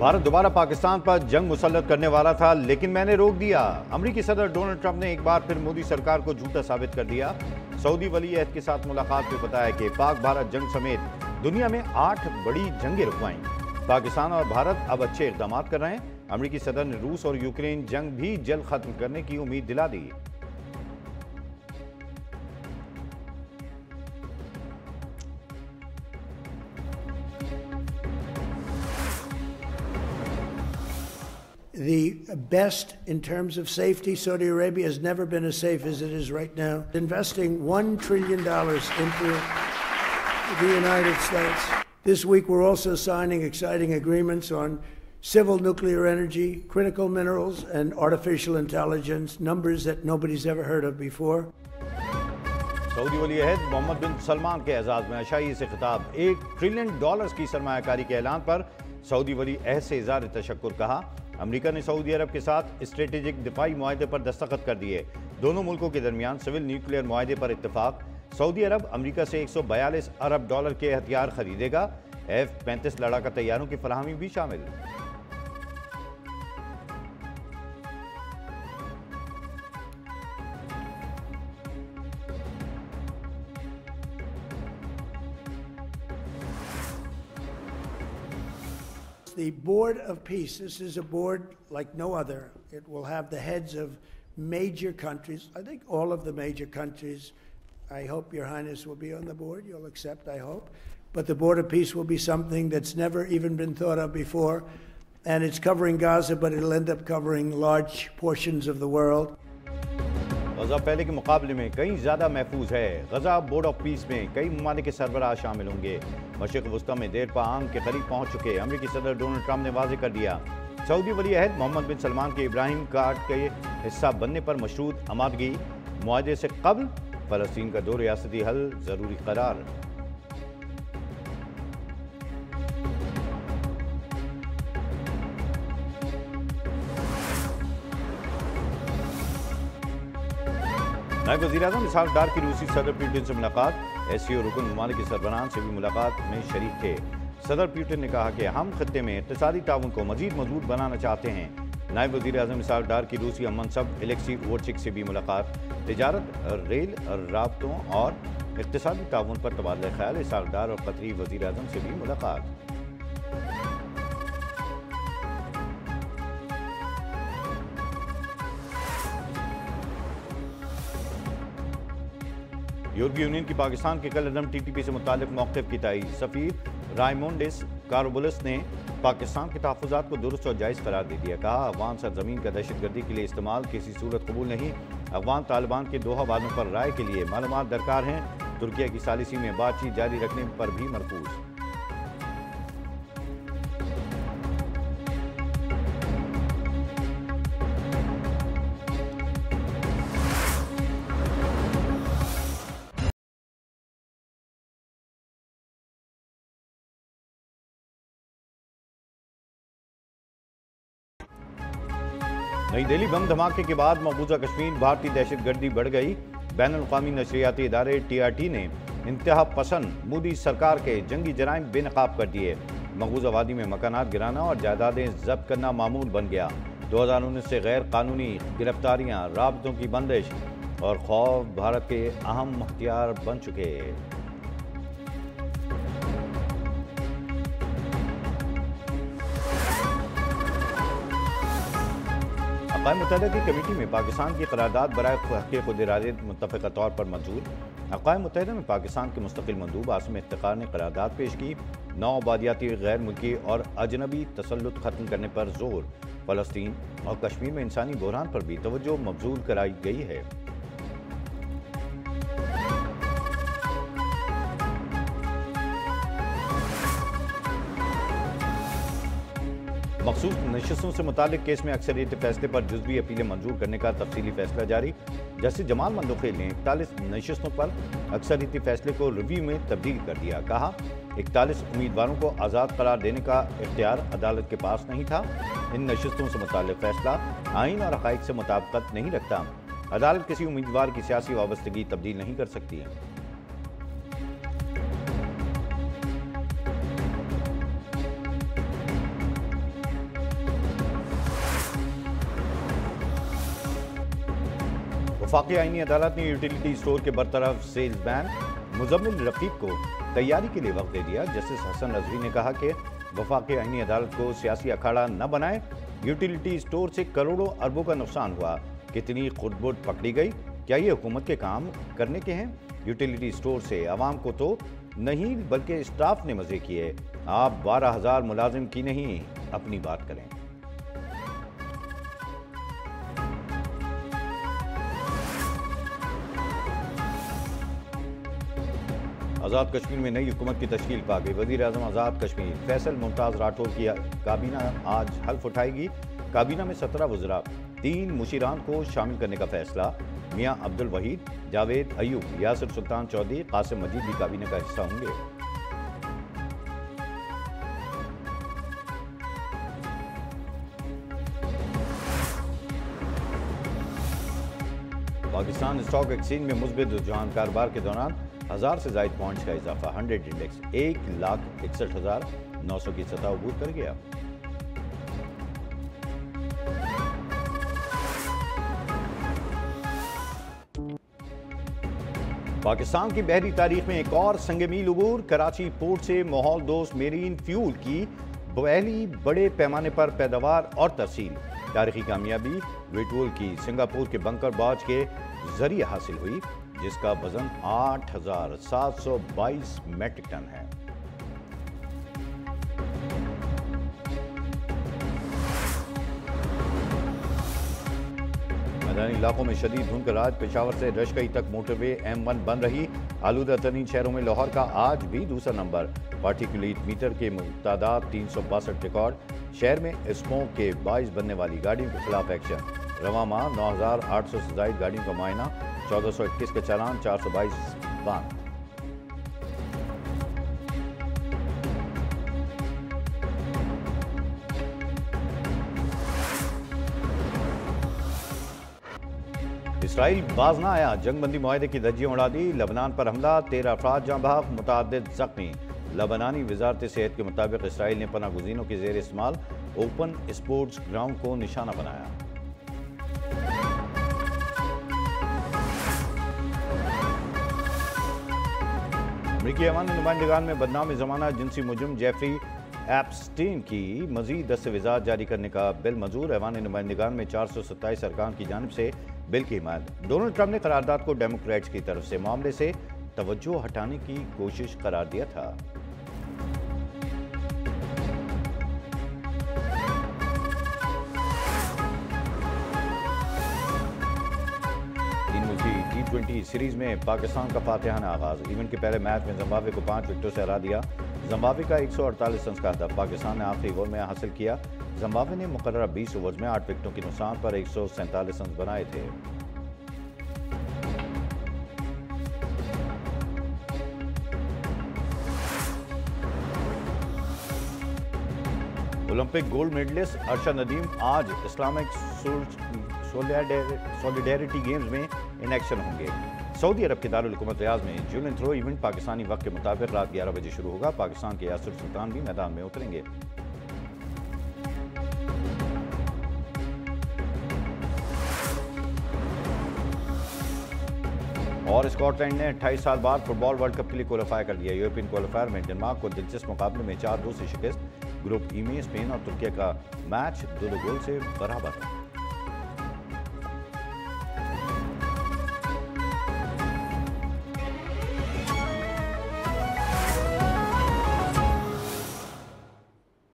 भारत दोबारा पाकिस्तान पर जंग मुसल्लत करने वाला था, लेकिन मैंने रोक दिया। अमेरिकी सदर डोनाल्ड ट्रंप ने एक बार फिर मोदी सरकार को झूठा साबित कर दिया। सऊदी वली अहद के साथ मुलाकात में बताया कि पाक भारत जंग समेत दुनिया में 8 बड़ी जंगें रुकवाईं। पाकिस्तान और भारत अब अच्छे इक़दाम कर रहे हैं। अमेरिकी सदर ने रूस और यूक्रेन जंग भी जल्द खत्म करने की उम्मीद दिला दी। The best in terms of safety, Saudi Arabia has never been as safe as it is right now. Investing $1 trillion into the United States. This week we're also signing exciting agreements on civil nuclear energy, critical minerals, and artificial intelligence, numbers that nobody's ever heard of before. Saudi वली अहद Mohammed bin Salman के एजाज में अशाई से खिताब। $1 trillion की सरमायाकारी के ऐलान पर सऊदी वली अहद से इज़हार तशक्कुर कहा। अमेरिका ने सऊदी अरब के साथ स्ट्रेटेजिक दिफाई मुआहदे पर दस्तखत कर दिए। दोनों मुल्कों के दरमियान सिविल न्यूक्लियर मुआहदे पर इत्तेफाक। सऊदी अरब अमेरिका से $142 अरब के हथियार खरीदेगा। F-35 लड़ाका तैयारों की फराहमी भी शामिल। The Board of Peace, this is a board like no other. It will have the heads of major countries, I think all of the major countries. I hope Your Highness will be on the board, you'll accept, I hope. But the Board of Peace will be something that's never even been thought of before. And it's covering Gaza, but it'll end up covering large portions of the world. गजा पहले के मुकाबले में कहीं ज़्यादा महफूज है। गजा board of peace में कई ममालिक के सरबराह शामिल होंगे। मशरिक़ वस्ता में देर पा आम के करीब पहुँच चुके अमेरिकी सदर डोनाल्ड ट्रंप ने वाज़ेह कर दिया। सऊदी वली अहद मोहम्मद बिन सलमान के इब्राहिम कार्ड के हिस्सा बनने पर मशरूत आमादगी। मुआहदे से कबल फ़लस्तीन का 2 रियासती हल ज़रूरी करार। नायब वज़ीर-ए-आज़म इसहाक़ डार की रूसी सदर पुतिन से मुलाकात। एससीओ रुकन ममालिक के सरबराहान से भी मुलाकात में शरीक थे। सदर पुतिन ने कहा कि हम खत्ते में इक़्तिसादी ताउन को मज़ीद मजबूत बनाना चाहते हैं। नायब वज़ीर-ए-आज़म इसहाक़ डार की रूसी मनसब एलेक्सी वोचिक से भी मुलाकात। तिजारत, रेल राब्तों और इक़्तिसादी ताउन पर तबादला ख्याल। इसहाक़ डार और कतरी वज़ीर-ए-आज़म से भी मुलाकात। यूरोपीय यूनियन की पाकिस्तान के कल अदम TTP से मुतालिक मौक़िफ़ की तायीद। सफ़ीर रायमोंडिस कारोबुलस ने पाकिस्तान के तहफ़्फ़ुज़ात को दुरुस्त और जायज़ करार दे दिया। कहा, अफ़गान सरज़मीन का दहशतगर्दी के लिए इस्तेमाल किसी सूरत कबूल नहीं। अफ़गान तालिबान के दोहा वादों पर राय के लिए मालूमात दरकार हैं। तुर्किया की सालिसी में बातचीत जारी रखने पर भी मरकूज़। नई दिल्ली बम धमाके के बाद मकबूजा कश्मीर भारतीय दहशतगर्दी बढ़ गई। बैनुल-अक़वामी नशरियाती इदारे TRT ने इंतहा पसंद मोदी सरकार के जंगी जराइम बेनकाब कर दिए। मकबूजा वादी में मकानात गिराना और जायदादें जब्त करना मामूल बन गया। 2019 से गैर कानूनी गिरफ्तारियां, राबतों की बंदिश और खौफ भारत के अहम हथियार बन चुके। अक़वाम मुत्तहिदा की कमेटी में पाकिस्तान की करारदाद बराए हक़ खुद इरादे मुत्तफ़िक़ा तौर पर मंजूर। अक़वाम मुत्तहिदा में पाकिस्तान के मुस्तक़िल मंदूब आसिम इफ्तिख़ार ने करारदाद पेश की। नौ आबादियाती गैर मुल्की और अजनबी तसल्लुत ख़त्म करने पर जोर। फ़लस्तीन और कश्मीर में इंसानी बहरान पर भी तवज्जो मबज़ूल कराई गई है। मखसूस नशिस्तों से मुतालिक केस में अक्सरियती फैसले पर जुज़वी अपीलें मंजूर करने का तफसीली फैसला जारी। जस्टिस जमाल मंदोखेल ने 41 नशिस्तों पर अक्सरियती फैसले को रिव्यू में तब्दील कर दिया। कहा, 41 उम्मीदवारों को आज़ाद करार देने का इख्तियार अदालत के पास नहीं था। इन नशिस्तों से मुतालिक फैसला आइन और हक़ाइक़ से मुताबिकत नहीं रखता। अदालत किसी उम्मीदवार की सियासी वाबस्तगी तब्दील नहीं कर सकती है। वफाकी आईनी अदालत ने यूटिलिटी स्टोर के बरतरफ सेल्स बैन मुजम्मिल रफीक को तैयारी के लिए वक्त दे दिया। जस्टिस हसन रजवी ने कहा कि वफाकी आईनी अदालत को सियासी अखाड़ा न बनाए। यूटिलिटी स्टोर से करोड़ों अरबों का नुकसान हुआ, कितनी खुदबुद पकड़ी गई, क्या ये हुकूमत के काम करने के हैं? यूटिलिटी स्टोर से आवाम को तो नहीं बल्कि स्टाफ ने मजे किए। आप 12,000 मुलाजिम की नहीं, अपनी बात करें। आज़ाद कश्मीर में नई हुकूमत की तश्कील पा गई। वज़ीर आज़म आज़ाद कश्मीर फैसल मुमताज़ राठौर की काबीना आज हल्फ उठाएगी। काबीना में 17 वज़रा, 3 मुशीरान को शामिल करने का फैसला। मियाँ अब्दुल वहीद, जावेद अयूब, यासिर सुल्तान चौधरी, कासिम मजीद भी काबीना का हिस्सा होंगे। पाकिस्तान स्टॉक एक्सचेंज में मुस्बित रुझान, कारोबार के दौरान 1000 से ज्यादा पॉइंट्स का इजाफा। 100 इंडेक्स 1,61,900 की सतह अबूर कर गया। पाकिस्तान की बहरी तारीख में एक और संग-मील अबूर। कराची पोर्ट से माहौल दोस्त मेरीन फ्यूल की पहली बड़े पैमाने पर पैदावार और तरसील। तारीखी कामयाबी विटवुल की सिंगापुर के बंकर बाज के जरिए हासिल हुई, जिसका वजन 8,722 मेट्रिक टन है। मैदानी इलाकों में शदीद धुंध का राज। पेशावर से रशकई तक मोटरवे M1 बन रही। आलूदा तरीन शहरों में लाहौर का आज भी दूसरा नंबर। पार्टिकुलेट मीटर के तादाद 362 रिकॉर्ड। शहर में स्मोक के 22 बनने वाली गाड़ियों के खिलाफ एक्शन। रवा माह 9,800 से ज्यादा गाड़ियों का मुआयना। 1421 के चालान, 422 बांध। इसराइल बाज ना आया, जंगबंदी मुआहदे की धज्जियां उड़ा दी। लबनान पर हमला, 13 अफराद जाँ बहक, मुतअद्दिद जख्मी। लबनानी वजारत सेहत के मुताबिक इसराइल ने पनाह गुज़ीनों के ज़ेर इस्तेमाल ओपन स्पोर्ट्स ग्राउंड को निशाना बनाया। अमरीकी अवामी नुमाइंदगान में बदनामी ज़माना जिनसी मुजरिम जेफरी एप्स्टीन की मजीद दस्तावेज़ात जारी करने का बिल मंजूर। अवामी नुमाइंदगान में 427 अरकान की जानिब से बिल की हिमायत। डोनाल्ड ट्रंप ने करारदाद को डेमोक्रेट्स की तरफ से मामले से तवज्जो हटाने की कोशिश करार दिया था। T20 सीरीज में पाकिस्तान का फातिहाना आगाज। इवेंट के पहले मैच में जिम्बाब्वे को 5 विकेटों से हरा दिया। जिम्बाब्वे का 148 रन का हदफ पाकिस्तान ने आखिरी ओवर में हासिल किया। जिम्बाब्वे ने मुकर्ररा 20 ओवर्स में 8 विकेटों के नुकसान पर 147 रन बनाए थे। Olympic gold medallist Arshad Nadeem आज इस्लामिक सॉलिडेरिटी गेम्स में इन एक्शन होंगे। सऊदी अरब के दारुल हुकूमत रियाद में जूलियन थ्रो इवेंट पाकिस्तानी वक्त के मुताबिक रात 11 बजे शुरू होगा। पाकिस्तान के यासिर सुल्तान भी मैदान में उतरेंगे। और स्कॉटलैंड ने 28 साल बाद फुटबॉल वर्ल्ड कप के लिए क्वालिफाई कर लिया। यूरोपियन क्वालिफायर में डेनमार्क को दिलचस्प मुकाबले में 4-2 से शिकस्त। ग्रुप ई में स्पेन और तुर्की का मैच 2-2 गोल से बराबर है।